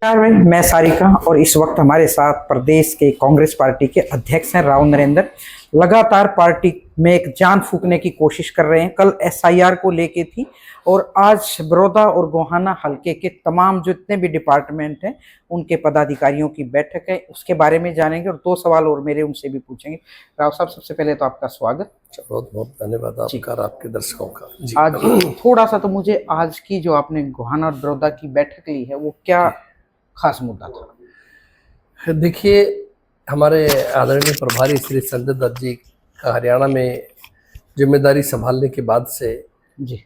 नमस्कार भाई, मैं सारिका और इस वक्त हमारे साथ प्रदेश के कांग्रेस पार्टी के अध्यक्ष हैं राव नरेंद्र। लगातार पार्टी में एक जान फूंकने की कोशिश कर रहे हैं। कल एसआईआर को लेके थी और आज बड़ौदा और गोहाना हलके के तमाम जितने भी डिपार्टमेंट हैं उनके पदाधिकारियों की बैठक है, उसके बारे में जानेंगे और दो सवाल और मेरे उनसे भी पूछेंगे। राव साहब, सबसे पहले तो आपका स्वागत। बहुत बहुत धन्यवाद आपका और आपके दर्शकों का जी। आज थोड़ा सा तो मुझे आज की जो आपने गोहाना और बड़ौदा की बैठक ली है वो क्या खास मुद्दा था? देखिए, हमारे आदरणीय प्रभारी श्री संजय दत्त जी का हरियाणा में जिम्मेदारी संभालने के बाद से जी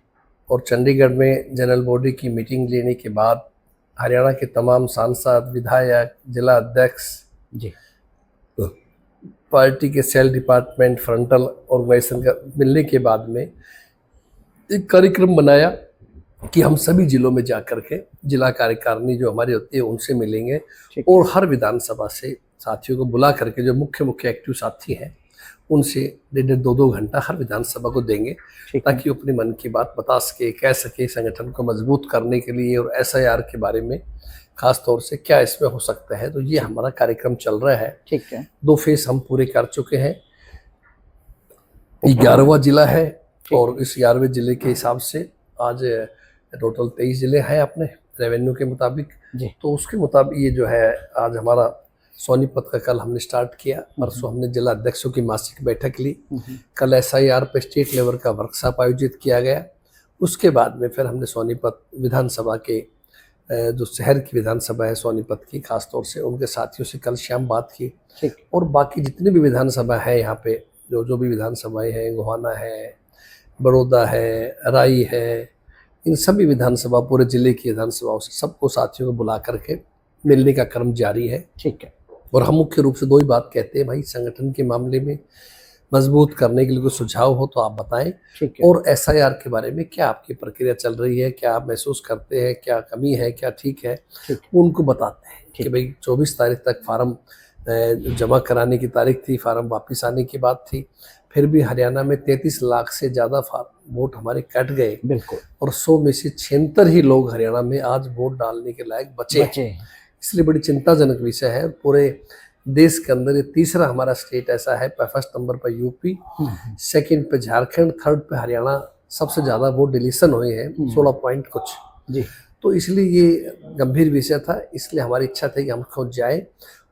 और चंडीगढ़ में जनरल बॉडी की मीटिंग लेने के बाद हरियाणा के तमाम सांसद, विधायक, जिला अध्यक्ष जी पार्टी के सेल डिपार्टमेंट, फ्रंटल ऑर्गेनाइजेशन का मिलने के बाद में एक कार्यक्रम बनाया कि हम सभी जिलों में जाकर के जिला कार्यकारिणी जो हमारी होती है उनसे मिलेंगे और हर विधानसभा से साथियों को बुला करके जो मुख्य मुख्य एक्टिव साथी हैं उनसे 1.5-2 घंटा हर विधानसभा को देंगे ताकि वो अपने मन की बात बता सके, कह सके संगठन को मजबूत करने के लिए और एसआईआर के बारे में खास तौर से क्या इसमें हो सकता है। तो ये हमारा कार्यक्रम चल रहा है। ठीक है। 2 फेज हम पूरे कर चुके हैं। 11वां जिला है और इस 11वें जिले के हिसाब से आज टोटल 23 जिले हैं अपने रेवेन्यू के मुताबिक। तो उसके मुताबिक ये जो है आज हमारा सोनीपत का कल हमने स्टार्ट किया। परसों हमने जिला अध्यक्षों की मासिक बैठक ली। कल एसआईआर पे स्टेट लेवल का वर्कशॉप आयोजित किया गया। उसके बाद में फिर हमने सोनीपत विधानसभा के जो शहर की विधानसभा है सोनीपत की, खासतौर से उनके साथियों से कल शाम बात की। और बाकी जितनी भी विधानसभा है यहाँ पे जो भी विधानसभाएं हैं, गोहाना है, बड़ौदा है, राई है, इन सभी विधानसभा पूरे जिले की विधानसभाओं से सबको साथियों को बुला करके मिलने का क्रम जारी है। ठीक है। और हम मुख्य रूप से 2 ही बात कहते हैं, भाई संगठन के मामले में मजबूत करने के लिए कोई सुझाव हो तो आप बताएं और एसआईआर के बारे में क्या आपकी प्रक्रिया चल रही है, क्या आप महसूस करते हैं, क्या कमी है, क्या ठीक है, उनको बताते हैं कि भाई 24 तारीख तक फार्म जमा कराने की तारीख थी, फार्म वापस आने की बात थी, फिर भी हरियाणा में 33 लाख से ज़्यादा वोट हमारे कट गए। बिल्कुल। और 100 में से 76 ही लोग हरियाणा में आज वोट डालने के लायक बचे। इसलिए बड़ी चिंताजनक विषय है। पूरे देश के अंदर ये तीसरा हमारा स्टेट ऐसा है। फर्स्ट नंबर पर यूपी, सेकंड पे झारखंड, थर्ड पे हरियाणा, सबसे ज़्यादा वोट डिलीशन हुए हैं 16 पॉइंट कुछ जी। तो इसलिए ये गंभीर विषय था। इसलिए हमारी इच्छा थी कि हम खुद जाए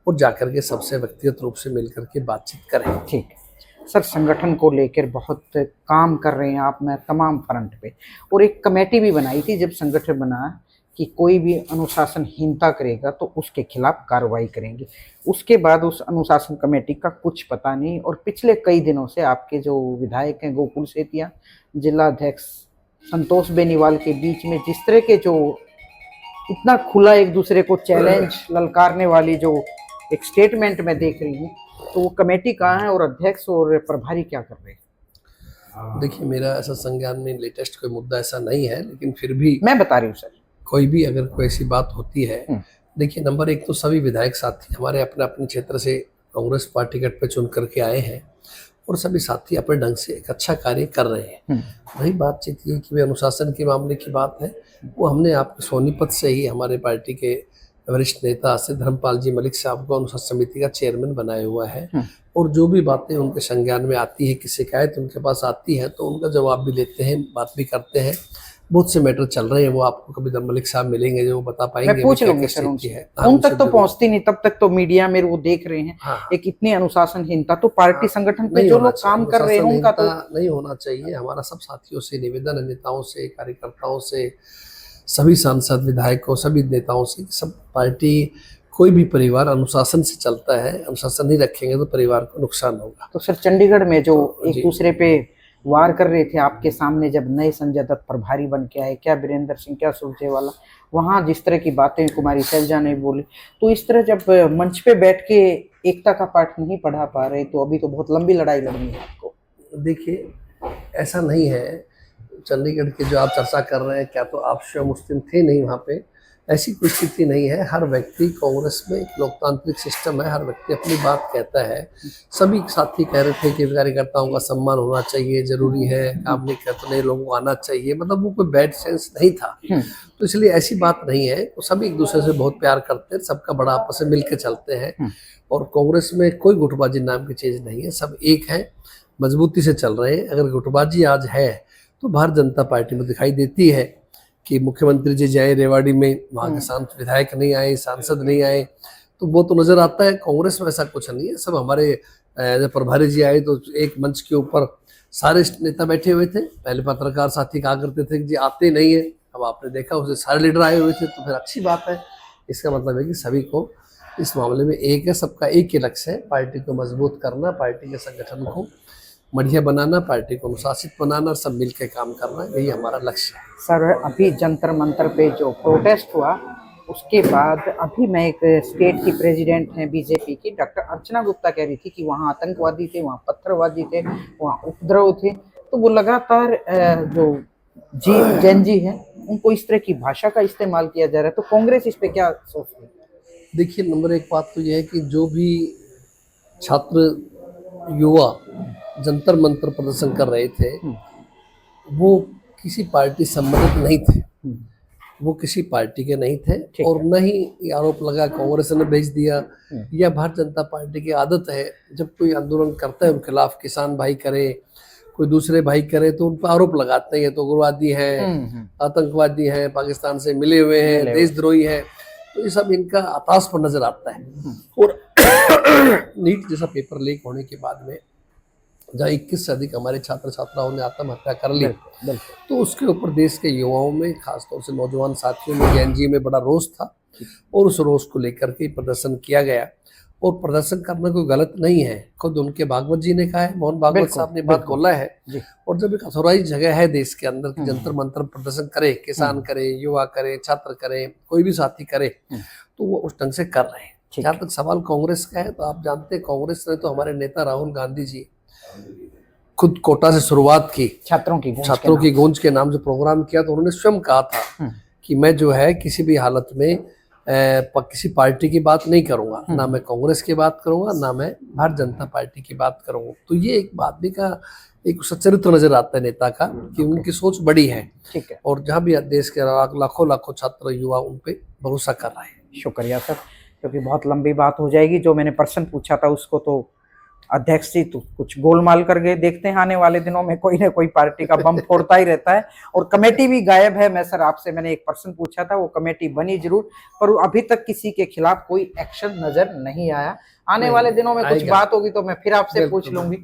और जाकर के सबसे व्यक्तिगत रूप से मिलकर के बातचीत करें। ठीक है सर, संगठन को लेकर बहुत काम कर रहे हैं आप में तमाम फ्रंट पे, और एक कमेटी भी बनाई थी जब संगठन बना कि कोई भी अनुशासनहीनता करेगा तो उसके खिलाफ कार्रवाई करेंगे। उसके बाद उस अनुशासन कमेटी का कुछ पता नहीं, और पिछले कई दिनों से आपके जो विधायक हैं गोकुल सेतिया, जिला अध्यक्ष संतोष बेनीवाल के बीच में जिस तरह के जो इतना खुला एक दूसरे को चैलेंज ललकारने वाली जो एक स्टेटमेंट में देख रही हूँ, तो वो कमेटी कहाँ है और अध्यक्ष और प्रभारी क्या कर रहे हैं? देखिए, मेरा ऐसा संज्ञान में लेटेस्ट कोई मुद्दा ऐसा नहीं है, लेकिन फिर भी मैं बता रही हूँ सर, कोई भी अगर कोई ऐसी बात होती है, देखिए नंबर 1 तो सभी विधायक साथी हमारे अपने अपने क्षेत्र से कांग्रेस पार्टी गठ पे चुन करके आए हैं और सभी साथी अपने ढंग से एक अच्छा कार्य कर रहे हैं। वही बातचीत ये कि वे अनुशासन के मामले की बात है, वो हमने आपको सोनीपत से ही हमारे पार्टी के वरिष्ठ नेता से धर्मपाल जी मलिक साहब को अनुशासन समिति का चेयरमैन बनाया हुआ है। और जो भी बातें उनके संज्ञान में आती है, किसी शिकायत उनके पास आती है तो उनका जवाब भी लेते हैं, बात भी करते हैं। बहुत से मैटर चल रहे हैं, वो आपको कभी मलिक साहब मिलेंगे जो बता पाएंगे। मैं पूछ लूंगी सर उनसे। उन तक तो पहुंचती नहीं, तब तक तो मीडिया में वो देख रहे हैं। एक इतनी अनुशासनहीनता तो पार्टी संगठन पे जो लोग काम कर रहे हैं उनका तो नहीं होना चाहिए। हमारा सब साथियों से निवेदन है, नेताओं से, कार्यकर्ताओं से, सभी सांसद, विधायकों, सभी नेताओं से, सब पार्टी कोई भी परिवार अनुशासन से चलता है। अनुशासन नहीं रखेंगे तो परिवार को नुकसान होगा। तो सर चंडीगढ़ में जो एक दूसरे पे वार कर रहे थे आपके सामने, जब नए संजय दत्त प्रभारी बन के आए, क्या वीरेंद्र सिंह, क्या सुरजेवाला, वहाँ जिस तरह की बातें कुमारी शैलजा ने बोली, तो इस तरह जब मंच पे बैठ के एकता का पाठ नहीं पढ़ा पा रहे तो अभी तो बहुत लंबी लड़ाई लड़नी है आपको। देखिए, ऐसा नहीं है। चंडीगढ़ की जो आप चर्चा कर रहे हैं, क्या तो आप स्वयं उस दिन थे नहीं वहाँ पे, ऐसी कोई स्थिति नहीं है। हर व्यक्ति, कांग्रेस में एक लोकतांत्रिक सिस्टम है, हर व्यक्ति अपनी बात कहता है। सभी साथी कह रहे थे कि कार्यकर्ताओं का सम्मान होना चाहिए, जरूरी है, काम नहीं करते नए लोगों को आना चाहिए, मतलब वो कोई बैड सेंस नहीं था। तो इसलिए ऐसी बात नहीं है, तो सभी एक दूसरे से बहुत प्यार करते हैं, सबका बड़ा आपस में मिलकर चलते हैं। और कांग्रेस में कोई गुटबाजी नाम की चीज नहीं है, सब एक है, मजबूती से चल रहे हैं। अगर गुटबाजी आज है तो भारतीय जनता पार्टी में दिखाई देती है कि मुख्यमंत्री जी जाए रेवाड़ी में, वहाँ के विधायक नहीं आए, सांसद नहीं आए, तो वो तो नजर आता है। कांग्रेस में ऐसा कुछ नहीं है। सब हमारे जब प्रभारी जी आए तो एक मंच के ऊपर सारे नेता बैठे हुए थे। पहले पत्रकार साथी कहा करते थे कि जी आते नहीं है, अब आपने देखा उसे सारे लीडर आए हुए थे, तो फिर अच्छी बात है। इसका मतलब है कि सभी को इस मामले में एक है, सबका एक ही लक्ष्य है, पार्टी को मजबूत करना, पार्टी के संगठन को बढ़िया बनाना, पार्टी को अनुशासित बनाना, सब मिलकर काम करना, यही हमारा लक्ष्य है। सर, अभी जंतर मंतर पे जो प्रोटेस्ट हुआ उसके बाद अभी मैं एक स्टेट की प्रेसिडेंट हैं बीजेपी की, डॉक्टर अर्चना गुप्ता कह रही थी कि वहाँ आतंकवादी थे, वहाँ पत्थरबाजी थे, वहाँ उपद्रव थे। तो वो लगातार जो जैन जी हैं उनको इस तरह की भाषा का इस्तेमाल किया जा रहा है, तो कांग्रेस इस पे क्या सोचती है? देखिए, नंबर एक बात तो यह है कि जो भी छात्र युवा जंतर मंतर प्रदर्शन कर रहे थे वो किसी पार्टी संबंधित नहीं थे, वो किसी पार्टी के नहीं थे, और न ही ये आरोप लगा कांग्रेस ने भेज दिया या भारतीय जनता पार्टी की आदत है जब कोई आंदोलन करता है उनके खिलाफ, किसान भाई करे, कोई दूसरे भाई करे, तो उन पर आरोप लगाते हैं, ये तो उग्रवादी हैं, आतंकवादी हैं, पाकिस्तान से मिले हुए हैं, देशद्रोही हैं। तो ये सब इनका आताश पर नजर आता है। और नीट जैसा पेपर लीक होने के बाद में जहाँ 21 से अधिक हमारे छात्र छात्राओं ने आत्महत्या कर ली, तो उसके ऊपर देश के युवाओं में, खासतौर से नौजवान साथियों में, जैन जी में बड़ा रोष था, और उस रोष को लेकर के प्रदर्शन किया गया। और प्रदर्शन करना कोई गलत नहीं है, खुद उनके भागवत जी ने कहा है, मोहन भागवत साहब ने बात बोला है। और जब एक अथॉराइज जगह है देश के अंदर कि जंतर मंतर प्रदर्शन करे, किसान करे, युवा करे, छात्र करे, कोई भी साथी करे, तो वो उस ढंग से कर रहे हैं। जहाँ तक सवाल कांग्रेस का है, तो आप जानते हैं कांग्रेस ने तो हमारे नेता राहुल गांधी जी खुद कोटा से शुरुआत की, छात्रों की गूंज के नाम से प्रोग्राम किया, तो उन्होंने स्वयं कहा था कि मैं जो है किसी भी हालत में किसी पार्टी की बात नहीं करूंगा, ना मैं कांग्रेस की बात करूंगा, ना मैं भारतीय जनता पार्टी की बात करूंगा। तो ये एक आदमी का एक सच्चरित्र नजर आता है नेता का, कि उनकी सोच बड़ी है। ठीक है। और जहाँ भी देश के लाखों लाखों छात्र युवा उन पे भरोसा कर रहे हैं। शुक्रिया सर, क्योंकि बहुत लंबी बात हो जाएगी। जो मैंने प्रश्न पूछा था उसको तो अध्यक्ष जी तो कुछ गोलमाल कर गए। देखते हैं आने वाले दिनों में कोई ना कोई पार्टी का बम फोड़ता ही रहता है, और कमेटी भी गायब है। मैं सर आपसे मैंने एक प्रश्न पूछा था, वो कमेटी बनी जरूर, पर अभी तक किसी के खिलाफ कोई एक्शन नजर नहीं आया। आने वाले दिनों में कुछ बात होगी तो मैं फिर आपसे पूछ लूंगी।